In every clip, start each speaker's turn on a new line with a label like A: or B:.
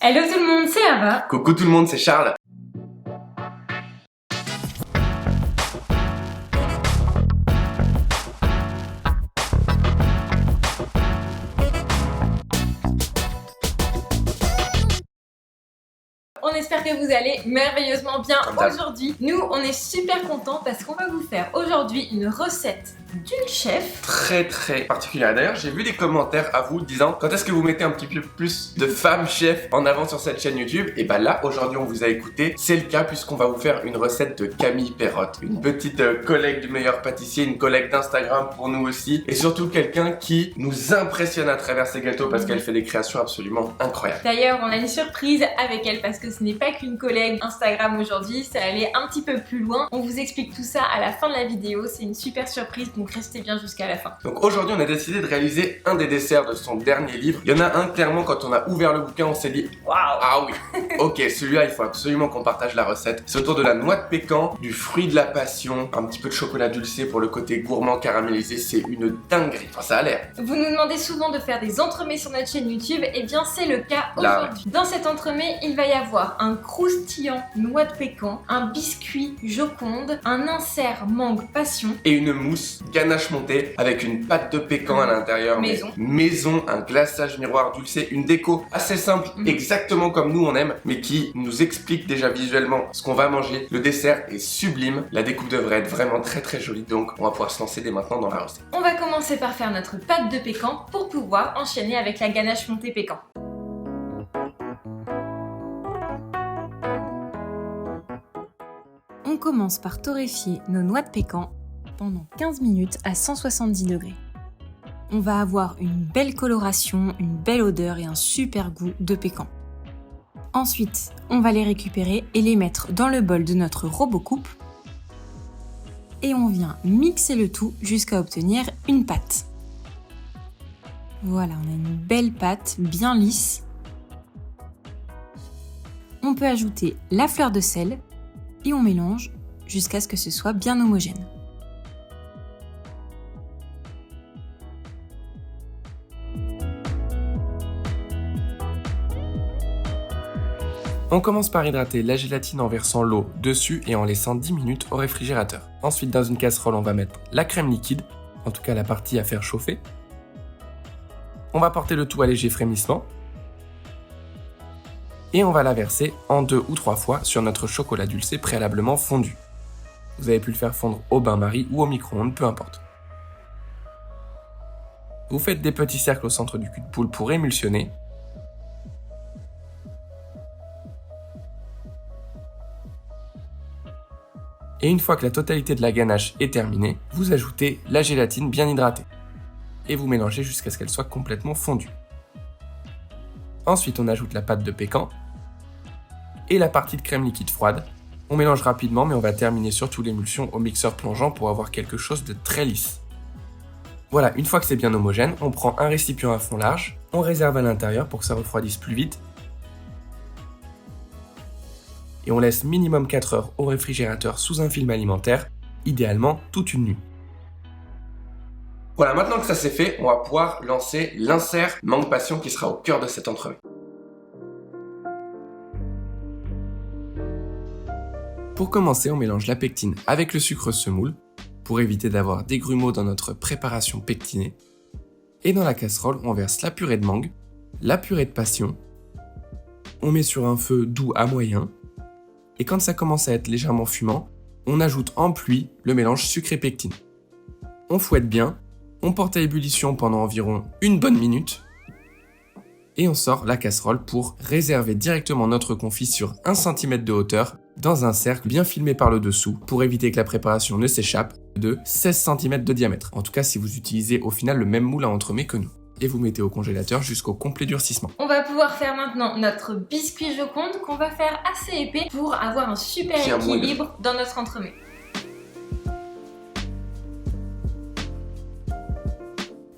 A: Hello tout le monde, c'est Ava.
B: Coucou tout le monde, c'est Charles.
A: On espère que vous allez merveilleusement bien aujourd'hui. Nous, on est super contents parce qu'on va vous faire aujourd'hui une recette d'une chef.
B: Très particulière. D'ailleurs, j'ai vu des commentaires à vous disant quand est-ce que vous mettez un petit peu plus de femmes chefs en avant sur cette chaîne YouTube. Et bah là, aujourd'hui, on vous a écouté. C'est le cas puisqu'on va vous faire une recette de Camille Perrotte. Une petite collègue du meilleur pâtissier, une collègue d'Instagram pour nous aussi. Et surtout quelqu'un qui nous impressionne à travers ses gâteaux parce qu'elle fait des créations absolument incroyables.
A: D'ailleurs, on a une surprise avec elle parce que ce n'est pas qu'une collègue Instagram aujourd'hui, ça allait un petit peu plus loin. On vous explique tout ça à la fin de la vidéo, c'est une super surprise, donc restez bien jusqu'à la fin.
B: Donc aujourd'hui, on a décidé de réaliser un des desserts de son dernier livre. Il y en a un, clairement, quand on a ouvert le bouquin, on s'est dit waouh, ah oui, ok, celui-là, il faut absolument qu'on partage la recette. C'est autour de la noix de pécan, du fruit de la passion, un petit peu de chocolat dulcé pour le côté gourmand caramélisé, c'est une dinguerie, enfin ça a l'air.
A: Vous nous demandez souvent de faire des entremets sur notre chaîne YouTube, et bien c'est le cas aujourd'hui. Dans cet entremets, il va y avoir un croustillant noix de pécan, un biscuit joconde, un insert mangue passion
B: et une mousse ganache montée avec une pâte de pécan à l'intérieur. Maison, un glaçage miroir dulcé, une déco assez simple, exactement comme nous on aime, mais qui nous explique déjà visuellement ce qu'on va manger. Le dessert est sublime, la découpe devrait être vraiment très jolie, donc on va pouvoir se lancer dès maintenant dans la recette.
A: On va commencer par faire notre pâte de pécan pour pouvoir enchaîner avec la ganache montée pécan. On commence par torréfier nos noix de pécan pendant 15 minutes à 170 degrés. On va avoir une belle coloration, une belle odeur et un super goût de pécan. Ensuite, on va les récupérer et les mettre dans le bol de notre robot coupe. Et on vient mixer le tout jusqu'à obtenir une pâte. Voilà, on a une belle pâte bien lisse. On peut ajouter la fleur de sel et on mélange jusqu'à ce que ce soit bien homogène.
B: On commence par hydrater la gélatine en versant l'eau dessus et en laissant 10 minutes au réfrigérateur. Ensuite, dans une casserole, on va mettre la crème liquide, en tout cas la partie à faire chauffer. On va porter le tout à léger frémissement. Et on va la verser en 2 ou 3 fois sur notre chocolat dulcé préalablement fondu. Vous avez pu le faire fondre au bain-marie ou au micro-ondes, peu importe. Vous faites des petits cercles au centre du cul de poule pour émulsionner. Et une fois que la totalité de la ganache est terminée, vous ajoutez la gélatine bien hydratée. Et vous mélangez jusqu'à ce qu'elle soit complètement fondue. Ensuite, on ajoute la pâte de pécan et la partie de crème liquide froide. On mélange rapidement, mais on va terminer surtout l'émulsion au mixeur plongeant pour avoir quelque chose de très lisse. Voilà, une fois que c'est bien homogène, on prend un récipient à fond large, on réserve à l'intérieur pour que ça refroidisse plus vite. Et on laisse minimum 4 heures au réfrigérateur sous un film alimentaire, idéalement toute une nuit. Voilà, maintenant que ça c'est fait, on va pouvoir lancer l'insert mangue passion qui sera au cœur de cet entremets. Pour commencer, on mélange la pectine avec le sucre semoule pour éviter d'avoir des grumeaux dans notre préparation pectinée. Et dans la casserole, on verse la purée de mangue, la purée de passion. On met sur un feu doux à moyen. Et quand ça commence à être légèrement fumant, on ajoute en pluie le mélange sucré-pectine. On fouette bien, on porte à ébullition pendant environ une bonne minute, et on sort la casserole pour réserver directement notre confit sur 1 cm de hauteur dans un cercle bien filmé par le dessous pour éviter que la préparation ne s'échappe de 16 cm de diamètre. En tout cas si vous utilisez au final le même moule à entremets que nous. Et vous mettez au congélateur jusqu'au complet durcissement. On va pouvoir faire maintenant notre biscuit joconde qu'on va faire assez épais pour avoir un super équilibre dans notre entremets.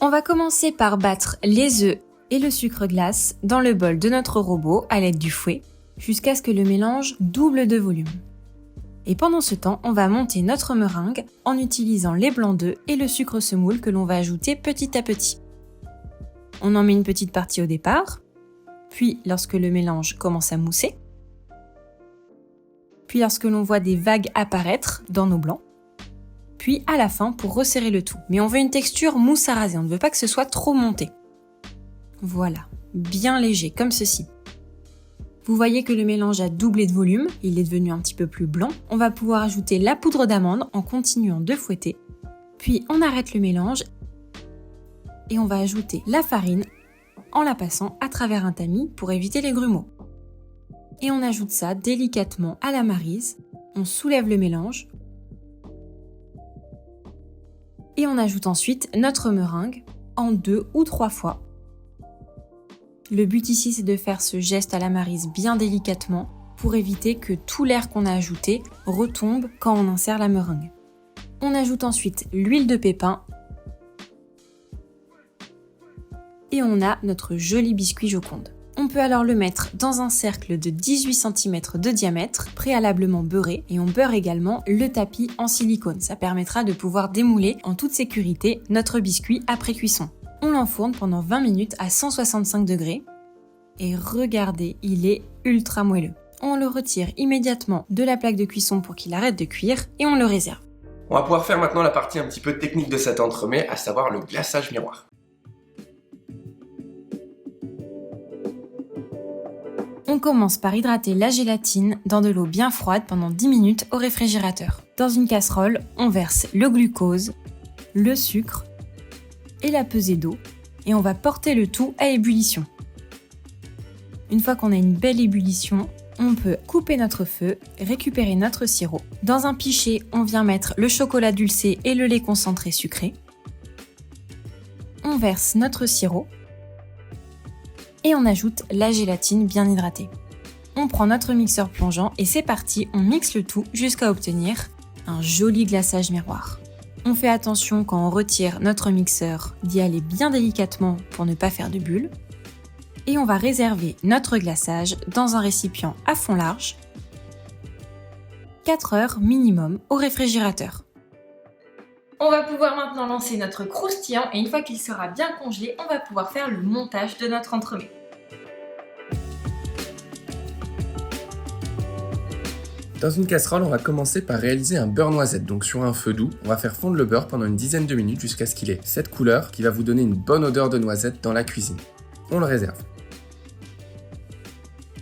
B: On va commencer par battre les œufs et le sucre glace dans le bol de notre robot à l'aide du fouet jusqu'à ce que le mélange double de volume. Et pendant ce temps, on va monter notre meringue en utilisant les blancs d'œufs et le sucre semoule que l'on va ajouter petit à petit. On en met une petite partie au départ,
A: puis lorsque le mélange commence à mousser, puis lorsque l'on voit des vagues apparaître dans nos blancs, puis à la fin pour resserrer le tout. Mais on veut une texture mousse à raser, on ne veut pas que ce soit trop monté. Voilà, bien léger, comme ceci. Vous voyez que le mélange a doublé de volume, il est devenu un petit peu plus blanc. On va pouvoir ajouter la poudre d'amande en continuant de fouetter. Puis on arrête le mélange et on va ajouter la farine en la passant à travers un tamis pour éviter les grumeaux. Et on ajoute ça délicatement à la maryse, on soulève le mélange et on ajoute ensuite notre meringue en 2 ou 3 fois. Le but ici, c'est de faire ce geste à la maryse bien délicatement pour éviter que tout l'air qu'on a ajouté retombe quand on insère la meringue. On ajoute ensuite l'huile de pépin et on a notre joli biscuit Joconde. On peut alors le mettre dans un cercle de 18 cm de diamètre, préalablement beurré, et on beurre également le tapis en silicone. Ça permettra de pouvoir démouler en toute sécurité notre biscuit après cuisson. On l'enfourne pendant 20 minutes à 165 degrés. Et regardez, il est ultra moelleux. On le retire immédiatement de la plaque de cuisson pour qu'il arrête de cuire et on le réserve.
B: On va pouvoir faire maintenant la partie un petit peu technique de cet entremets, à savoir le glaçage miroir.
A: On commence par hydrater la gélatine dans de l'eau bien froide pendant 10 minutes au réfrigérateur. Dans une casserole, on verse le glucose, le sucre et la pesée d'eau et on va porter le tout à ébullition. Une fois qu'on a une belle ébullition, on peut couper notre feu, récupérer notre sirop. Dans un pichet, on vient mettre le chocolat dulcé et le lait concentré sucré. On verse notre sirop et on ajoute la gélatine bien hydratée. On prend notre mixeur plongeant et c'est parti, on mixe le tout jusqu'à obtenir un joli glaçage miroir. On fait attention quand on retire notre mixeur d'y aller bien délicatement pour ne pas faire de bulles. Et on va réserver notre glaçage dans un récipient à fond large, 4 heures minimum au réfrigérateur. On va pouvoir maintenant lancer notre croustillant et une fois qu'il sera bien congelé, on va pouvoir faire le montage de notre entremets.
B: Dans une casserole, on va commencer par réaliser un beurre noisette. Donc sur un feu doux, on va faire fondre le beurre pendant une dizaine de minutes jusqu'à ce qu'il ait cette couleur qui va vous donner une bonne odeur de noisette dans la cuisine. On le réserve.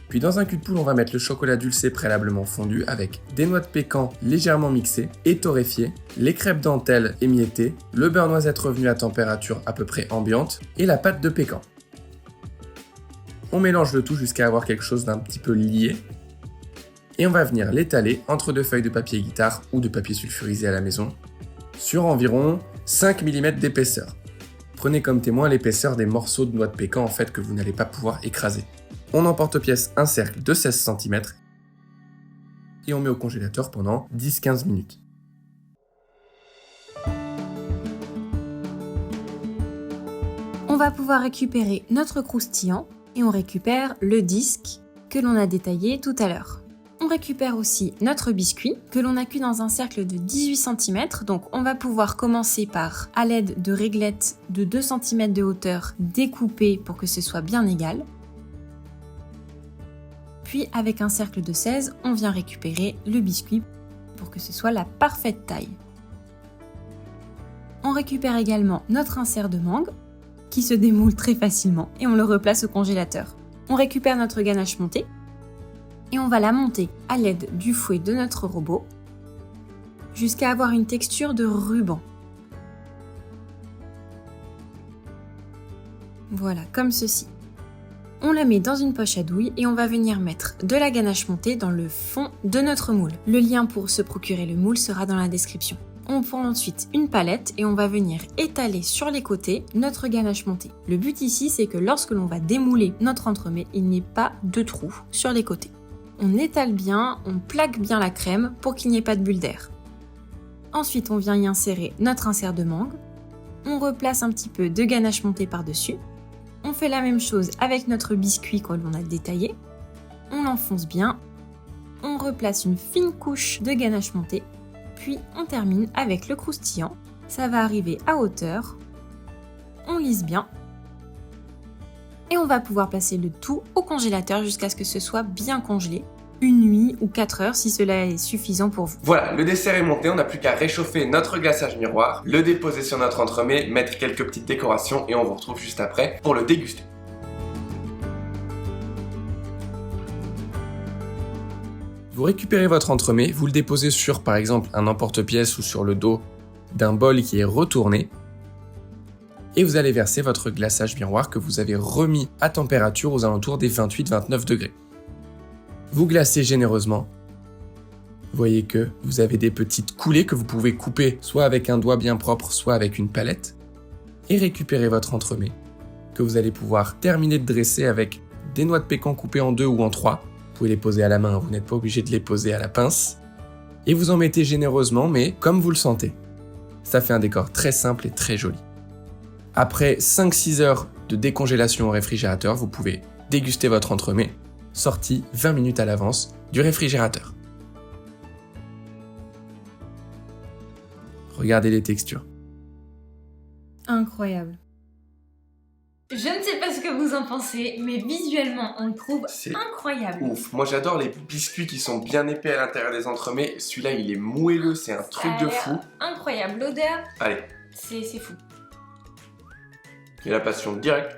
B: Puis dans un cul de poule, on va mettre le chocolat dulcé préalablement fondu avec des noix de pécan légèrement mixées et torréfiées, les crêpes dentelles émiettées, le beurre noisette revenu à température à peu près ambiante et la pâte de pécan. On mélange le tout jusqu'à avoir quelque chose d'un petit peu lié et on va venir l'étaler entre 2 feuilles de papier guitare ou de papier sulfurisé à la maison sur environ 5 mm d'épaisseur. Prenez comme témoin l'épaisseur des morceaux de noix de pécan en fait que vous n'allez pas pouvoir écraser. On emporte-pièce un cercle de 16 cm et on met au congélateur pendant 10-15 minutes.
A: On va pouvoir récupérer notre croustillant et on récupère le disque que l'on a détaillé tout à l'heure. On récupère aussi notre biscuit que l'on a cuit dans un cercle de 18 cm. Donc on va pouvoir commencer par, à l'aide de réglettes de 2 cm de hauteur, découper pour que ce soit bien égal. Puis avec un cercle de 16, on vient récupérer le biscuit pour que ce soit la parfaite taille. On récupère également notre insert de mangue qui se démoule très facilement et on le replace au congélateur. On récupère notre ganache montée et on va la monter à l'aide du fouet de notre robot jusqu'à avoir une texture de ruban. Voilà, comme ceci. On la met dans une poche à douille et on va venir mettre de la ganache montée dans le fond de notre moule. Le lien pour se procurer le moule sera dans la description. On prend ensuite une palette et on va venir étaler sur les côtés notre ganache montée. Le but ici, c'est que lorsque l'on va démouler notre entremets, il n'y ait pas de trous sur les côtés. On étale bien, on plaque bien la crème pour qu'il n'y ait pas de bulles d'air. Ensuite, on vient y insérer notre insert de mangue. On replace un petit peu de ganache montée par-dessus. On fait la même chose avec notre biscuit que l'on a détaillé. On l'enfonce bien. On replace une fine couche de ganache montée. Puis on termine avec le croustillant. Ça va arriver à hauteur. On lisse bien. Et on va pouvoir passer le tout au congélateur jusqu'à ce que ce soit bien congelé. Une nuit ou 4 heures si cela est suffisant pour vous.
B: Voilà, le dessert est monté, on n'a plus qu'à réchauffer notre glaçage miroir, le déposer sur notre entremets, mettre quelques petites décorations et on vous retrouve juste après pour le déguster. Vous récupérez votre entremets, vous le déposez sur par exemple un emporte-pièce ou sur le dos d'un bol qui est retourné et vous allez verser votre glaçage miroir que vous avez remis à température aux alentours des 28-29 degrés. Vous glacez généreusement. Vous voyez que vous avez des petites coulées que vous pouvez couper soit avec un doigt bien propre, soit avec une palette. Et récupérez votre entremets que vous allez pouvoir terminer de dresser avec des noix de pécan coupées en 2 ou en 3. Vous pouvez les poser à la main, vous n'êtes pas obligé de les poser à la pince. Et vous en mettez généreusement, mais comme vous le sentez. Ça fait un décor très simple et très joli. Après 5-6 heures de décongélation au réfrigérateur, vous pouvez déguster votre entremets, sorti 20 minutes à l'avance du réfrigérateur. Regardez les textures.
A: Incroyable. Je ne sais pas ce que vous en pensez, mais visuellement, on le trouve incroyable.
B: Ouf, moi j'adore les biscuits qui sont bien épais à l'intérieur des entremets. Celui-là, il est moelleux, c'est un truc de fou.
A: Incroyable, l'odeur.
B: Allez.
A: C'est fou.
B: Et la passion directe.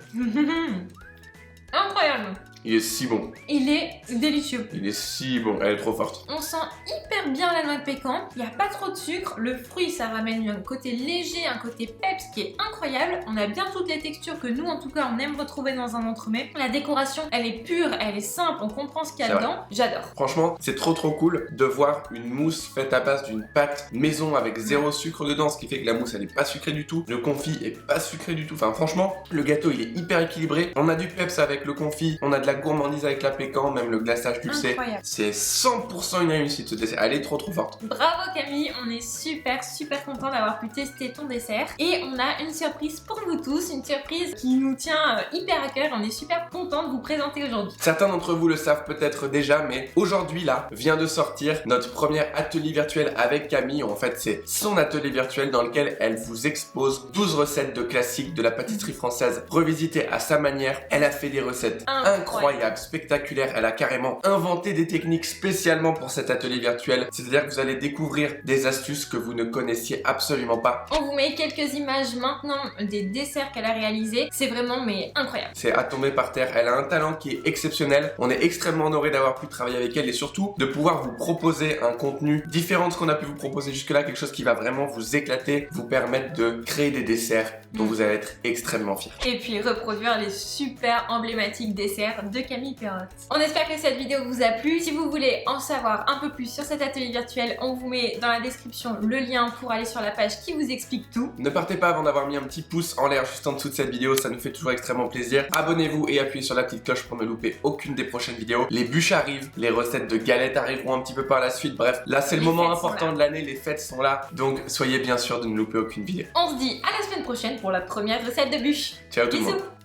A: Incroyable.
B: Il est si bon.
A: Il est délicieux.
B: Il est si bon, elle est trop forte.
A: On sent hyper bien la noix de pécan, il n'y a pas trop de sucre, le fruit ça ramène un côté léger, un côté peps qui est incroyable. On a bien toutes les textures que nous en tout cas on aime retrouver dans un entremets. La décoration elle est pure, elle est simple, on comprend ce qu'il y a dedans, j'adore.
B: Franchement c'est trop cool de voir une mousse faite à base d'une pâte maison avec 0 sucre dedans, ce qui fait que la mousse elle est pas sucrée du tout, le confit est pas sucré du tout, enfin franchement le gâteau il est hyper équilibré, on a du peps avec le confit, on a de la gourmandise avec la pécan, même le glaçage tu le sais, c'est 100% une réussite ce dessert, elle est trop forte.
A: Bravo Camille, on est super content d'avoir pu tester ton dessert et on a une surprise pour vous tous, une surprise qui nous tient hyper à cœur, on est super content de vous présenter aujourd'hui.
B: Certains d'entre vous le savent peut-être déjà, mais aujourd'hui là vient de sortir notre premier atelier virtuel avec Camille. En fait c'est son atelier virtuel dans lequel elle vous expose 12 recettes de classiques de la pâtisserie française revisitées à sa manière. Elle a fait des recettes incroyables, spectaculaires, elle a carrément inventé des techniques spécialement pour cet atelier virtuel, c'est-à-dire que vous allez découvrir des astuces que vous ne connaissiez absolument pas.
A: On vous met quelques images maintenant des desserts qu'elle a réalisés, c'est vraiment mais incroyable.
B: C'est à tomber par terre, elle a un talent qui est exceptionnel, on est extrêmement honoré d'avoir pu travailler avec elle et surtout de pouvoir vous proposer un contenu différent de ce qu'on a pu vous proposer jusque-là, quelque chose qui va vraiment vous éclater, vous permettre de créer des desserts dont vous allez être extrêmement fiers.
A: Et puis reproduire les super emblématiques desserts de Camille Perrotte. On espère que cette vidéo vous a plu. Si vous voulez en savoir un peu plus sur cet atelier virtuel, on vous met dans la description le lien pour aller sur la page qui vous explique tout.
B: Ne partez pas avant d'avoir mis un petit pouce en l'air juste en dessous de cette vidéo, ça nous fait toujours extrêmement plaisir. Abonnez-vous et appuyez sur la petite cloche pour ne louper aucune des prochaines vidéos. Les bûches arrivent, les recettes de galettes arriveront un petit peu par la suite. Bref, là c'est le moment important de l'année, les fêtes sont là, donc soyez bien sûr de ne louper aucune vidéo.
A: On se dit à la semaine prochaine pour la première recette de bûches.
B: Ciao tout le monde.
A: Bisous.